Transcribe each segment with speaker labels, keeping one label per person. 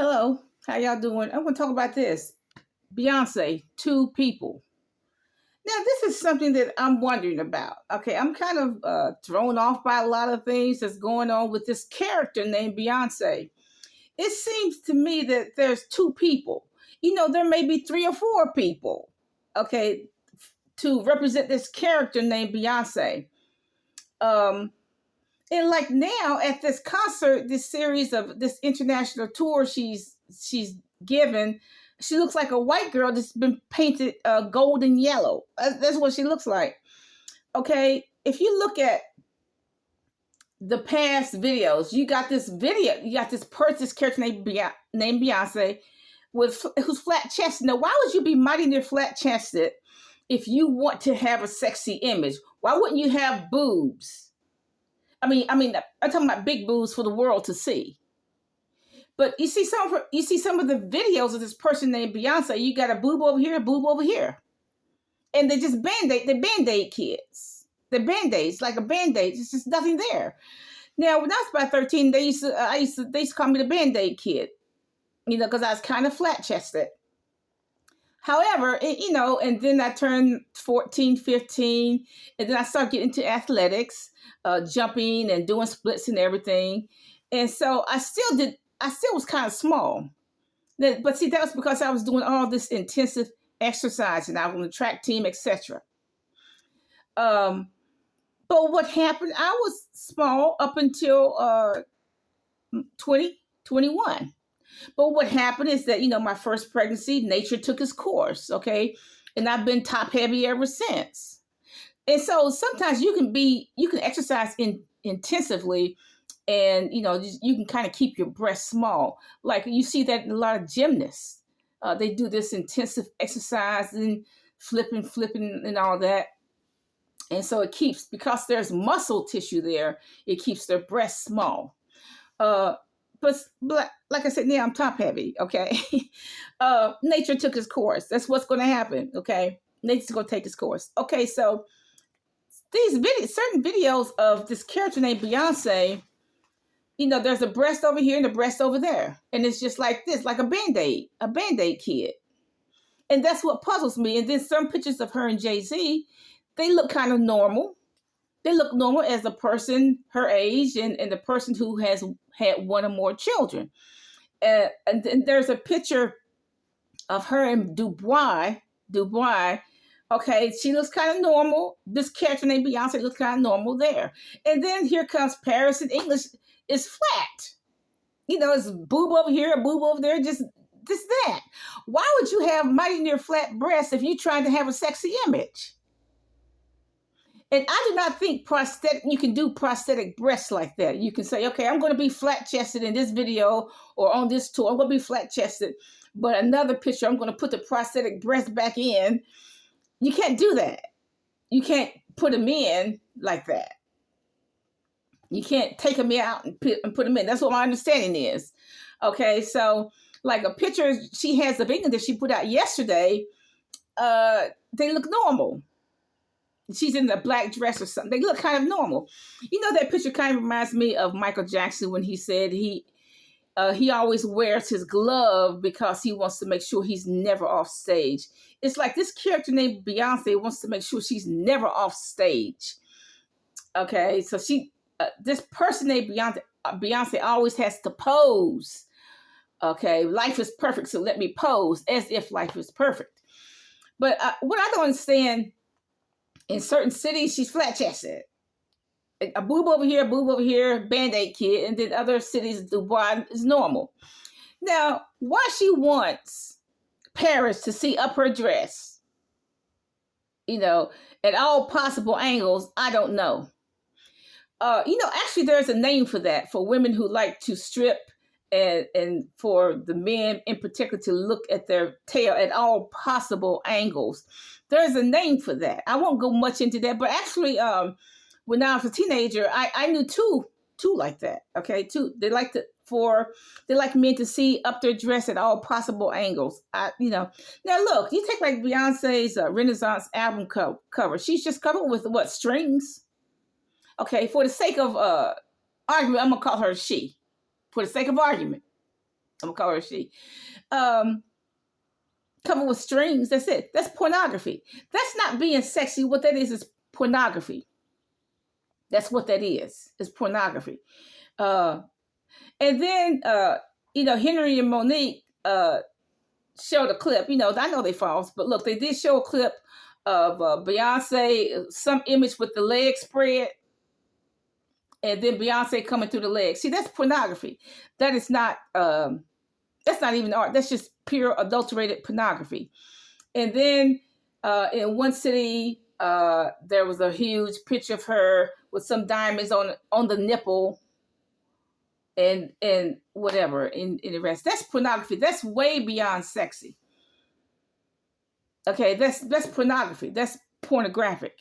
Speaker 1: Hello, how y'all doing? I'm going to talk about this. Beyonce, two people. Now, this is something that I'm wondering about. Okay, I'm kind of thrown off by a lot of things that's going on with this character named Beyonce. It seems to me that there's two people. There may be three or four people, okay, to represent this character named Beyonce. Um, and like now at this concert, this series of this international tour she's given, she looks like a white girl that's been painted gold and yellow. That's what she looks like. Okay, if you look at the past videos, you got this this character named Beyonce with who's flat chested. Now, why would you be mighty near flat chested if you want to have a sexy image? Why wouldn't you have boobs? I'm talking about big boobs for the world to see. But you see some of the videos of this person named Beyonce. You got a boob over here, a boob over here, and they just band-aid. They're band-aid kids. They're band-aids, like a band-aid. It's just nothing there. Now, when I was about 13, they used to call me the band-aid kid, because I was kind of flat-chested. However, and then I turned 14, 15, and then I started getting into athletics, jumping and doing splits and everything. And so I still was kind of small. But see, that was because I was doing all this intensive exercise and I was on the track team, etc. But what happened, I was small up until 21. But what happened is that, my first pregnancy, nature took its course, okay? And I've been top heavy ever since. And so sometimes you can exercise intensively and, you can kind of keep your breast small. Like you see that in a lot of gymnasts. They do this intensive exercise and flipping and all that. And so it keeps, because there's muscle tissue there, it keeps their breast small. But like I said, now I'm top heavy, okay? Nature took its course. That's what's going to happen, okay? Nature's going to take its course. Okay, so certain videos of this character named Beyonce, there's a breast over here and a breast over there. And it's just like this, like a Band-Aid kid. And that's what puzzles me. And then some pictures of her and Jay-Z, they look kind of normal. They look normal as a person her age and the person who has had one or more children. And then there's a picture of her and Dubois. Okay, she looks kind of normal. This character named Beyonce looks kind of normal there. And then here comes Paris in English. It's flat. It's boob over here, a boob over there, just that. Why would you have mighty near flat breasts if you're trying to have a sexy image? And I do not think you can do prosthetic breasts like that. You can say, okay, I'm going to be flat-chested in this video or on this tour. I'm going to be flat-chested. But another picture, I'm going to put the prosthetic breast back in. You can't do that. You can't put them in like that. You can't take them out and put them in. That's what my understanding is. Okay, so like a picture she has of England that she put out yesterday, they look normal. She's in a black dress or something. They look kind of normal. That picture kind of reminds me of Michael Jackson when he said he always wears his glove because he wants to make sure he's never off stage. It's like this character named Beyonce wants to make sure she's never off stage. Okay, so this person named Beyonce always has to pose. Okay, life is perfect, so let me pose as if life is perfect. But what I don't understand, in certain cities, she's flat-chested. A boob over here, Band-Aid kid. And then other cities, Dubai is normal. Now, why she wants Paris to see up her dress, at all possible angles, I don't know. Actually, there's a name for that, for women who like to strip and for the men in particular to look at their tail at all possible angles. There's a name for that. I won't go much into that, but actually, when I was a teenager, I knew two like that. Okay, two. They like men to see up their dress at all possible angles. Now look, you take like Beyonce's Renaissance album cover. She's just covered with what, strings? Okay, for the sake of argument, I'm gonna call her she. For the sake of argument, I'm gonna call her she. Um, Covered with strings. That's it. That's pornography. That's not being sexy. What that is pornography. That's what that is. It's pornography. Uh, and then Henry and Monique showed a clip. I know they false, but look, they did show a clip of Beyonce, some image with the legs spread, and then Beyonce coming through the legs. See, that's pornography. That is not. That's not even art. That's just pure adulterated pornography. And then in one city, there was a huge picture of her with some diamonds on the nipple, and whatever in the rest. That's pornography. That's way beyond sexy. Okay, that's pornography. That's pornographic.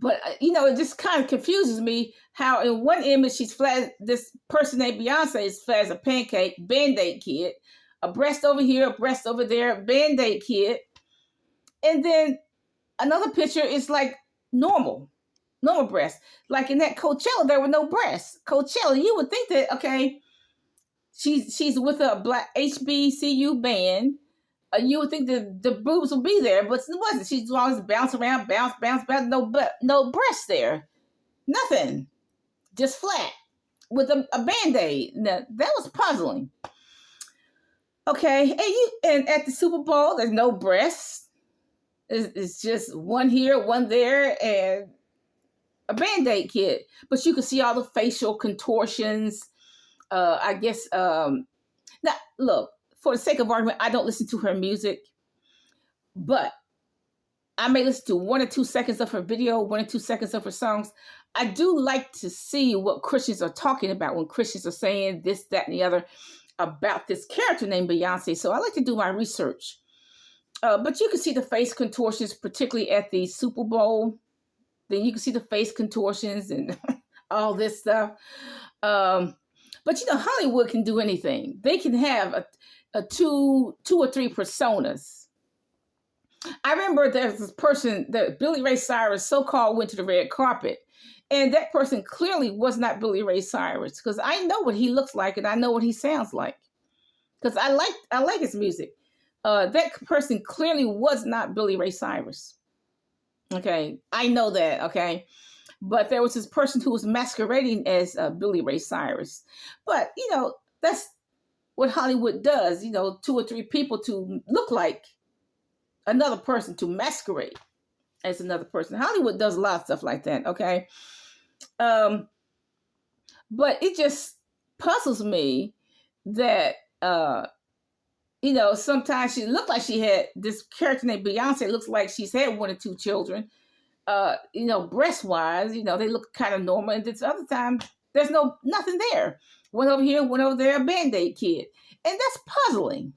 Speaker 1: But it just kind of confuses me how in one image she's flat. This person named Beyonce is flat as a pancake, Band-Aid kid, a breast over here, a breast over there, Band-Aid kid, and then another picture is like normal breasts. Like in that Coachella, there were no breasts. Coachella, you would think that she's with a black HBCU band. You would think the boobs would be there, but it wasn't. She's always bounce around, bounce. No breasts there, nothing, just flat with a Band-Aid. Now, that was puzzling. Okay, and at the Super Bowl, there's no breasts. It's just one here, one there, and a Band-Aid kid. But you can see all the facial contortions. I guess. Now, look. For the sake of argument, I don't listen to her music, but I may listen to 1 or 2 seconds of her video, 1 or 2 seconds of her songs. I do like to see what Christians are talking about when Christians are saying this, that, and the other about this character named Beyonce. So I like to do my research. But you can see the face contortions, particularly at the Super Bowl. Then you can see the face contortions and all this stuff. But Hollywood can do anything. They can have a two or three personas. I remember there's this person that Billy Ray Cyrus so-called went to the red carpet, and that person clearly was not Billy Ray Cyrus, because I know what he looks like and I know what he sounds like, because I like his music. That person clearly was not Billy Ray Cyrus. Okay, I know that. Okay, but there was this person who was masquerading as Billy Ray Cyrus. But that's what Hollywood does, 2 or 3 people to look like another person, to masquerade as another person. Hollywood does a lot of stuff like that, okay? But it just puzzles me that, sometimes she looked like she had, this character named Beyonce looks like she's had 1 or 2 children, breast-wise, they look kind of normal, and this other time, there's nothing there. One over here, one over there, a Band-Aid kid. And that's puzzling.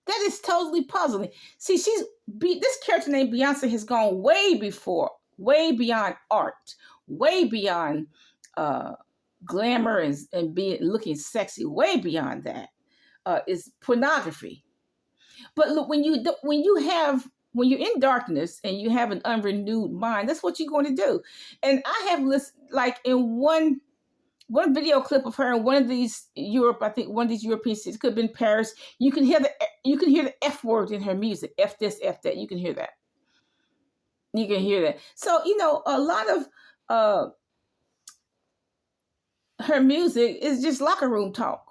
Speaker 1: That is totally puzzling. See, this character named Beyonce has gone way beyond art, way beyond glamour and being looking sexy, way beyond that. Is pornography. But look, when you're in darkness and you have an unrenewed mind, that's what you're going to do. And I have listened, like in one video clip of her in one of these one of these European cities, could have been Paris. You can hear the F word in her music. F this, F that. You can hear that. So, a lot of her music is just locker room talk.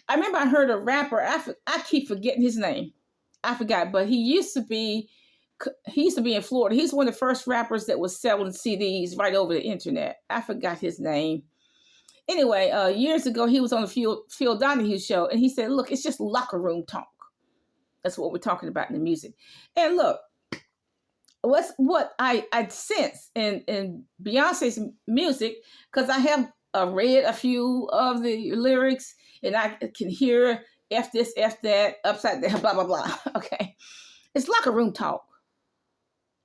Speaker 1: I remember I heard a rapper, I keep forgetting his name. I forgot, but he used to be in Florida. He's one of the first rappers that was selling CDs right over the internet. I forgot his name. Anyway, years ago, he was on the Phil Donahue show, and he said, look, it's just locker room talk. That's what we're talking about in the music. And look, what I sense in Beyonce's music, because I have read a few of the lyrics, and I can hear F this, F that, upside down, blah, blah, blah. Okay. It's locker room talk.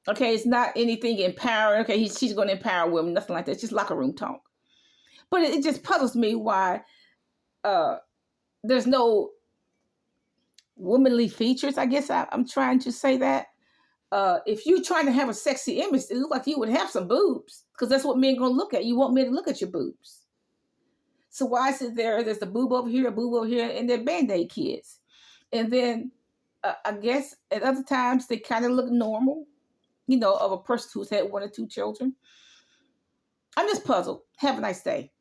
Speaker 1: Okay. It's not anything empowering. Okay. She's going to empower women, nothing like that. It's just locker room talk. But it just puzzles me why there's no womanly features. I guess I'm trying to say that. If you're trying to have a sexy image, it looks like you would have some boobs, because that's what men are going to look at. You want men to look at your boobs. So why is it there's a boob over here, a boob over here, and they're Band-Aid kids. And then I guess at other times they kind of look normal, of a person who's had one or two children. I'm just puzzled. Have a nice day.